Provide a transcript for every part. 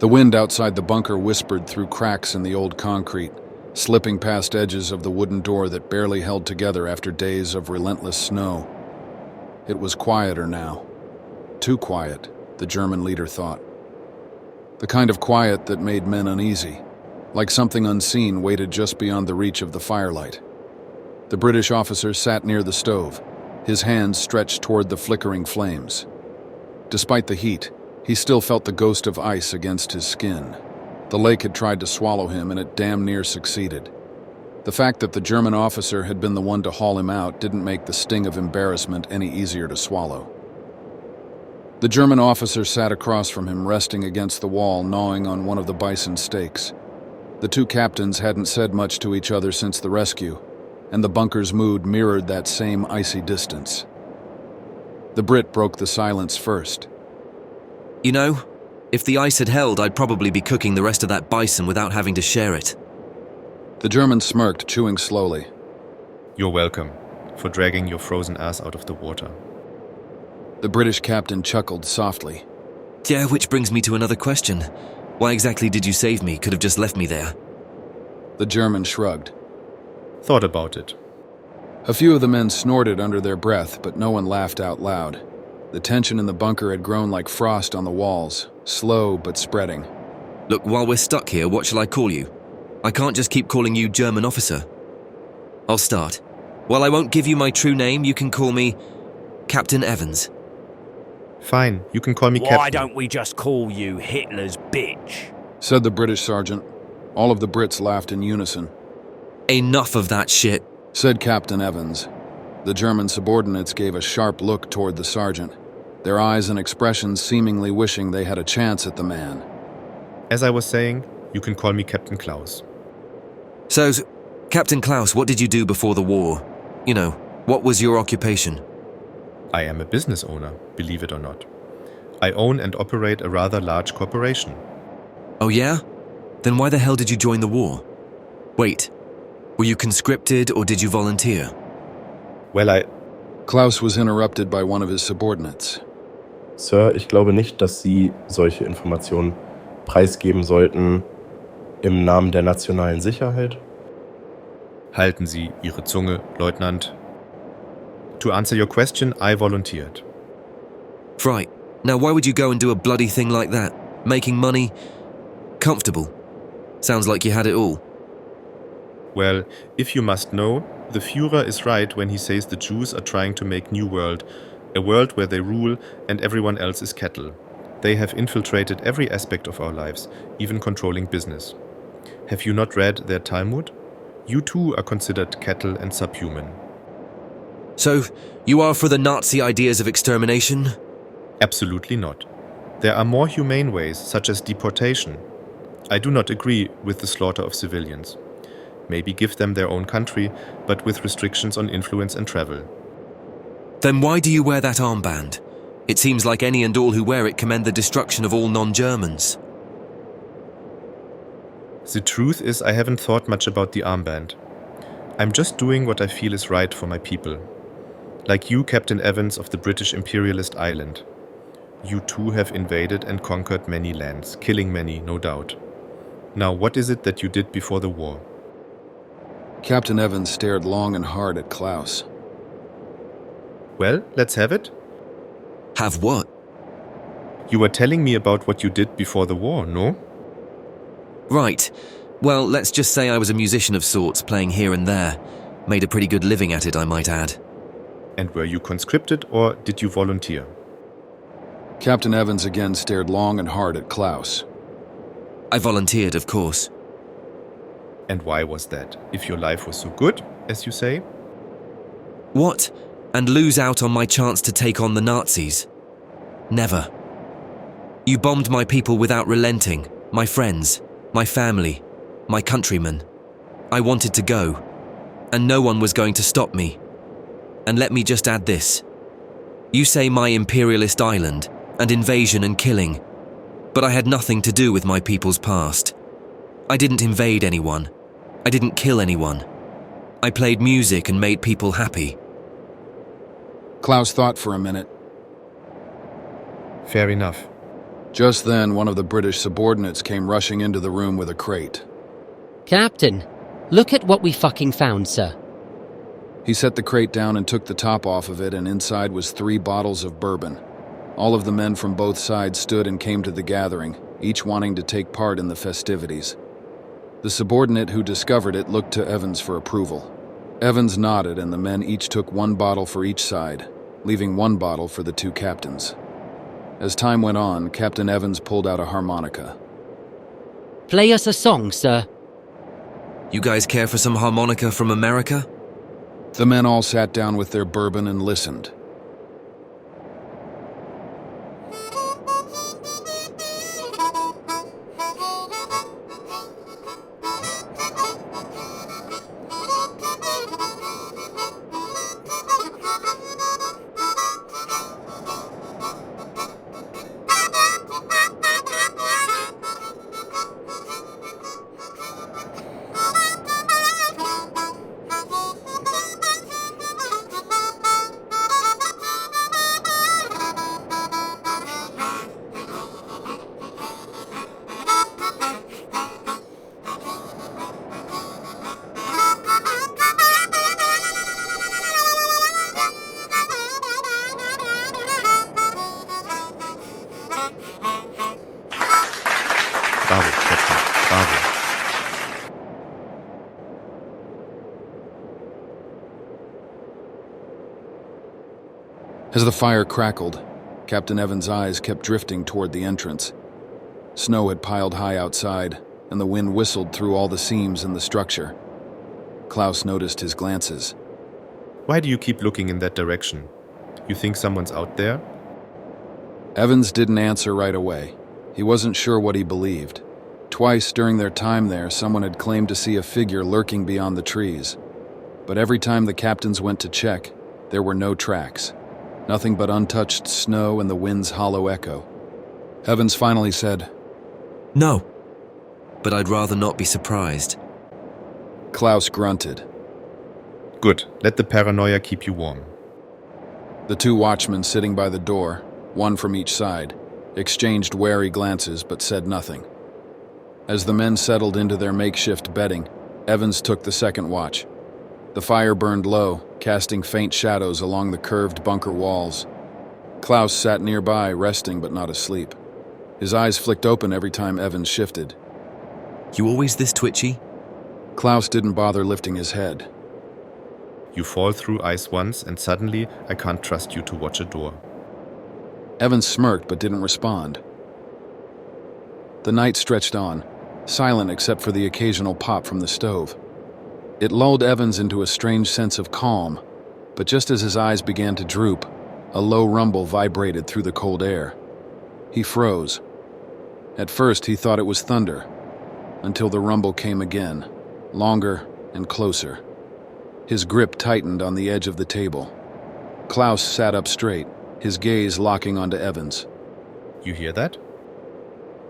The wind outside the bunker whispered through cracks in the old concrete, slipping past edges of the wooden door that barely held together after days of relentless snow. It was quieter now. Too quiet, the German leader thought. The kind of quiet that made men uneasy, like something unseen waited just beyond the reach of the firelight. The British officer sat near the stove, his hands stretched toward the flickering flames. Despite the heat, he still felt the ghost of ice against his skin. The lake had tried to swallow him, and it damn near succeeded. The fact that the German officer had been the one to haul him out didn't make the sting of embarrassment any easier to swallow. The German officer sat across from him, resting against the wall, gnawing on one of the bison steaks. The two captains hadn't said much to each other since the rescue, and the bunker's mood mirrored that same icy distance. The Brit broke the silence first. You know, if the ice had held, I'd probably be cooking the rest of that bison without having to share it. The German smirked, chewing slowly. You're welcome for dragging your frozen ass out of the water. The British captain chuckled softly. Yeah, which brings me to another question. Why exactly did you save me? Could have just left me there. The German shrugged. Thought about it. A few of the men snorted under their breath, but no one laughed out loud. The tension in the bunker had grown like frost on the walls, slow but spreading. Look, while we're stuck here, what shall I call you? I can't just keep calling you German officer. I'll start. While I won't give you my true name, you can call me Captain Evans. Fine, you can call me Captain. Why don't we just call you Hitler's bitch? Said the British sergeant. All of the Brits laughed in unison. Enough of that shit, said Captain Evans. The German subordinates gave a sharp look toward the sergeant, their eyes and expressions seemingly wishing they had a chance at the man. As I was saying, you can call me Captain Klaus. So, Captain Klaus, what did you do before the war? You know, what was your occupation? I am a business owner, believe it or not. I own and operate a rather large corporation. Oh yeah? Then why the hell did you join the war? Wait, were you conscripted or did you volunteer? Well, Klaus was interrupted by one of his subordinates. Sir, ich glaube nicht, dass Sie solche Informationen preisgeben sollten im Namen der nationalen Sicherheit. Halten Sie Ihre Zunge, Leutnant. To answer your question, I volunteered. Right. Now why would you go and do a bloody thing like that? Making money? Comfortable? Sounds like you had it all. Well, if you must know, the Führer is right when he says the Jews are trying to make new world, a world where they rule and everyone else is cattle. They have infiltrated every aspect of our lives, even controlling business. Have you not read their Talmud? You too are considered cattle and subhuman. So, you are for the Nazi ideas of extermination? Absolutely not. There are more humane ways, such as deportation. I do not agree with the slaughter of civilians. Maybe give them their own country, but with restrictions on influence and travel. Then why do you wear that armband? It seems like any and all who wear it commend the destruction of all non-Germans. The truth is, I haven't thought much about the armband. I'm just doing what I feel is right for my people. Like you, Captain Evans of the British imperialist island. You too have invaded and conquered many lands, killing many, no doubt. Now, what is it that you did before the war? Captain Evans stared long and hard at Klaus. Well, let's have it. Have what? You were telling me about what you did before the war, no? Right. Well, let's just say I was a musician of sorts, playing here and there. Made a pretty good living at it, I might add. And were you conscripted or did you volunteer? Captain Evans again stared long and hard at Klaus. I volunteered, of course. And why was that, if your life was so good, as you say? What? And lose out on my chance to take on the Nazis? Never. You bombed my people without relenting, my friends, my family, my countrymen. I wanted to go, and no one was going to stop me. And let me just add this. You say my imperialist island, and invasion and killing, but I had nothing to do with my people's past. I didn't invade anyone. I didn't kill anyone. I played music and made people happy. Klaus thought for a minute. Fair enough. Just then, one of the British subordinates came rushing into the room with a crate. Captain, look at what we fucking found, sir. He set the crate down and took the top off of it, and inside was 3 bottles of bourbon. All of the men from both sides stood and came to the gathering, each wanting to take part in the festivities. The subordinate who discovered it looked to Evans for approval. Evans nodded, and the men each took 1 bottle for each side, leaving 1 bottle for the 2 captains. As time went on, Captain Evans pulled out a harmonica. Play us a song, sir. You guys care for some harmonica from America? The men all sat down with their bourbon and listened. Bravo, Captain. Bravo. As the fire crackled, Captain Evans' eyes kept drifting toward the entrance. Snow had piled high outside, and the wind whistled through all the seams in the structure. Klaus noticed his glances. Why do you keep looking in that direction? You think someone's out there? Evans didn't answer right away. He wasn't sure what he believed. Twice during their time there, someone had claimed to see a figure lurking beyond the trees. But every time the captains went to check, there were no tracks. Nothing but untouched snow and the wind's hollow echo. Evans finally said, No. But I'd rather not be surprised. Klaus grunted. Good. Let the paranoia keep you warm. The 2 watchmen sitting by the door, 1 from each side, exchanged wary glances but said nothing. As the men settled into their makeshift bedding, Evans took the second watch. The fire burned low, casting faint shadows along the curved bunker walls. Klaus sat nearby, resting but not asleep. His eyes flicked open every time Evans shifted. You always this twitchy? Klaus didn't bother lifting his head. You fall through ice once, and suddenly I can't trust you to watch a door. Evans smirked but didn't respond. The night stretched on, silent except for the occasional pop from the stove. It lulled Evans into a strange sense of calm, but just as his eyes began to droop, a low rumble vibrated through the cold air. He froze. At first he thought it was thunder, until the rumble came again, longer and closer. His grip tightened on the edge of the table. Klaus sat up straight, his gaze locking onto Evans. You hear that?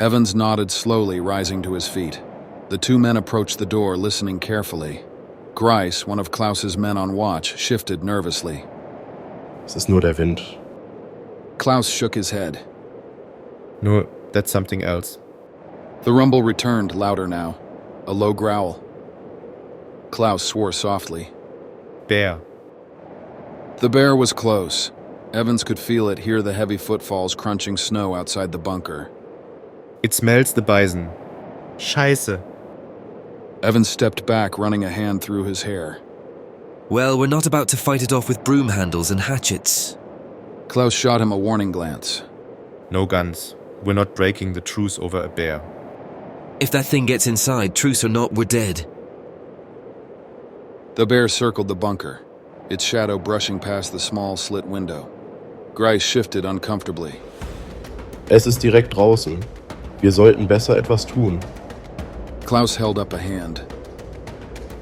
Evans nodded slowly, rising to his feet. The 2 men approached the door, listening carefully. Grice, one of Klaus's men on watch, shifted nervously. Es ist nur der Wind. Klaus shook his head. No, that's something else. The rumble returned, louder now. A low growl. Klaus swore softly. Bear. The bear was close. Evans could feel it, hear the heavy footfalls crunching snow outside the bunker. It smells the bison. Scheiße. Evans stepped back, running a hand through his hair. Well, we're not about to fight it off with broom handles and hatchets. Klaus shot him a warning glance. No guns. We're not breaking the truce over a bear. If that thing gets inside, truce or not, we're dead. The bear circled the bunker, its shadow brushing past the small slit window. Grice shifted uncomfortably. Es ist direkt draußen. Wir sollten besser etwas tun. Klaus held up a hand.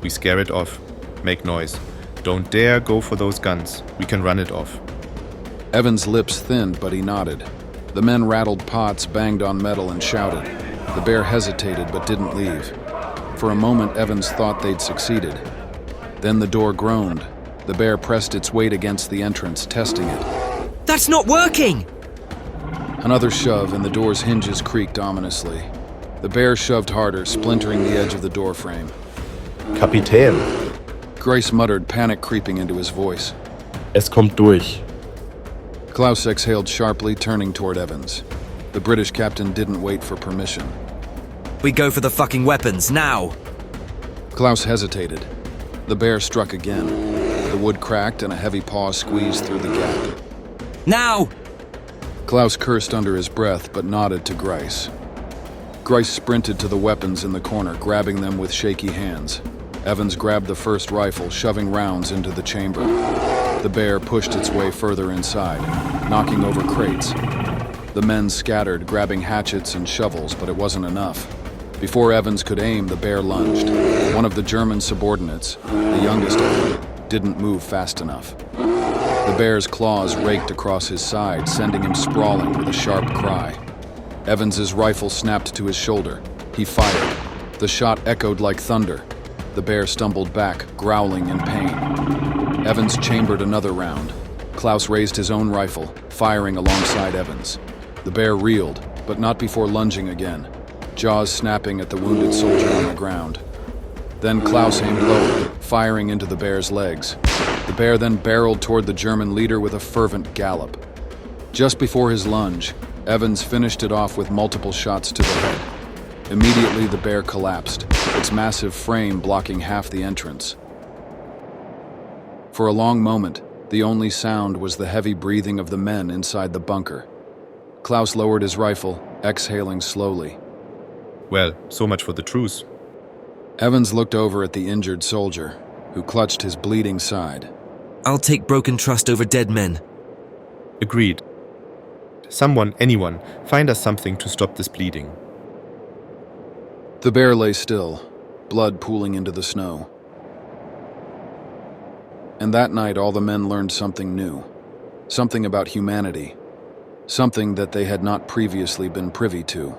We scare it off. Make noise. Don't dare go for those guns. We can run it off. Evans' lips thinned, but he nodded. The men rattled pots, banged on metal, and shouted. The bear hesitated, but didn't leave. For a moment, Evans thought they'd succeeded. Then the door groaned. The bear pressed its weight against the entrance, testing it. That's not working! Another shove, and the door's hinges creaked ominously. The bear shoved harder, splintering the edge of the door frame. Kapitän, Grace muttered, panic creeping into his voice. es kommt durch. Klaus exhaled sharply, turning toward Evans. The British captain didn't wait for permission. We go for the fucking weapons, now! Klaus hesitated. The bear struck again. The wood cracked and a heavy paw squeezed through the gap. Now! Klaus cursed under his breath, but nodded to Grice. Grice sprinted to the weapons in the corner, grabbing them with shaky hands. Evans grabbed the first rifle, shoving rounds into the chamber. The bear pushed its way further inside, knocking over crates. The men scattered, grabbing hatchets and shovels, but it wasn't enough. Before Evans could aim, the bear lunged. One of the German subordinates, the youngest of them, didn't move fast enough. The bear's claws raked across his side, sending him sprawling with a sharp cry. Evans's rifle snapped to his shoulder. He fired. The shot echoed like thunder. The bear stumbled back, growling in pain. Evans chambered another round. Klaus raised his own rifle, firing alongside Evans. The bear reeled, but not before lunging again, jaws snapping at the wounded soldier on the ground. Then Klaus aimed lower, firing into the bear's legs. The bear then barreled toward the German leader with a fervent gallop. Just before his lunge, Evans finished it off with multiple shots to the head. Immediately, the bear collapsed, its massive frame blocking half the entrance. For a long moment, the only sound was the heavy breathing of the men inside the bunker. Klaus lowered his rifle, exhaling slowly. Well, so much for the truce. Evans looked over at the injured soldier, who clutched his bleeding side. I'll take broken trust over dead men. Agreed. Someone, anyone, find us something to stop this bleeding. The bear lay still, blood pooling into the snow. And that night all the men learned something new. Something about humanity. Something that they had not previously been privy to.